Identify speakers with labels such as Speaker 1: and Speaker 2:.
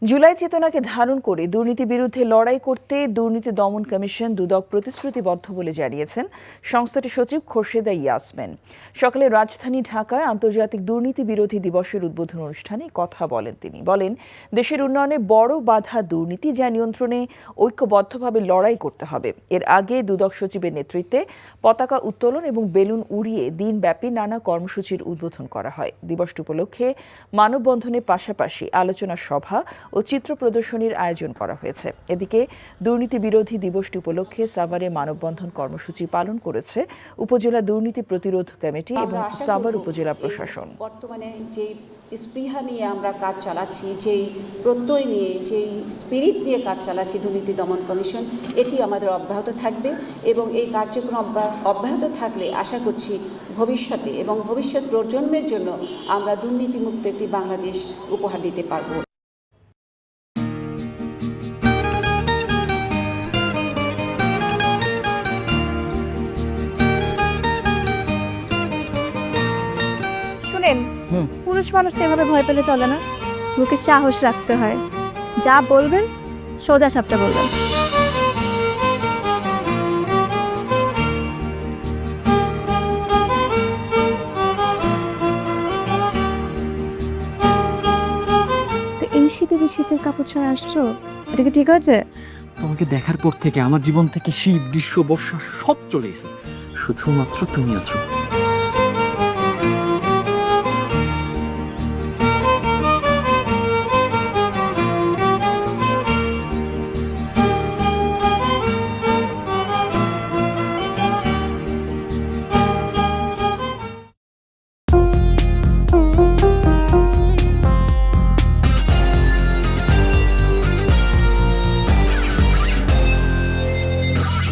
Speaker 1: জুলাই চেতনাকে ধারণ করে দুর্নীতি বিরুদ্ধে লড়াই করতে দুর্নীতি দমন কমিশন দুদক প্রতিশ্রুতিবদ্ধ বলে জানিয়েছেন সংস্থাটির সচিব খোরশেদা ইয়াসমিন। সকালে রাজধানী ঢাকায় আন্তর্জাতিক দুর্নীতি বিরোধী দিবসের উদ্বোধন অনুষ্ঠানে কথা বলেন তিনি। বলেন, দেশের উন্নয়নে বড় বাধা দুর্নীতি, যা নিয়ন্ত্রণে ঐক্যবদ্ধভাবে লড়াই করতে হবে। এর আগে দুদক সচিবের নেতৃত্বে পতাকা উত্তোলন এবং বেলুন উড়িয়ে দিনব্যাপী নানা কর্মসূচির উদ্বোধন করা হয়। দিবসটি উপলক্ষে মানববন্ধনের পাশাপাশি আলোচনা সভা ও চিত্র প্রদর্শনীর আয়োজন করা হয়েছে। এদিকে দুর্নীতি বিরোধী দিবসটি উপলক্ষে সাভারে মানববন্ধন কর্মসূচি পালন করেছে উপজেলা দুর্নীতি প্রতিরোধ কমিটি এবং সাভার উপজেলা প্রশাসন।
Speaker 2: বর্তমানে যে স্পৃহা নিয়ে আমরা কাজ চালাচ্ছি, যেই প্রত্যয় নিয়ে, যেই স্পিরিট নিয়ে কাজ চালাচ্ছি দুর্নীতি দমন কমিশন, এটি আমাদের অব্যাহত থাকবে এবং এই কার্যক্রম অব্যাহত থাকলে আশা করছি ভবিষ্যতে এবং ভবিষ্যৎ প্রজন্মের জন্য আমরা দুর্নীতিমুক্ত একটি বাংলাদেশ উপহার দিতে পারব।
Speaker 3: পুরুষ মানুষ তো এভাবে ভয় পেলে চলে না, মুখে সাহস রাখতে হয়। যা বলবেন সোজা সাপটা বলবেন। তো এই শীতে যে শীতের কাপড় ছাড়া আসছো, এটা কি ঠিক আছে?
Speaker 4: তোমাকে দেখার পর থেকে আমার জীবন থেকে শীত, গ্রীষ্ম, বর্ষা সব চলে গেছে, শুধুমাত্র তুমি আছো।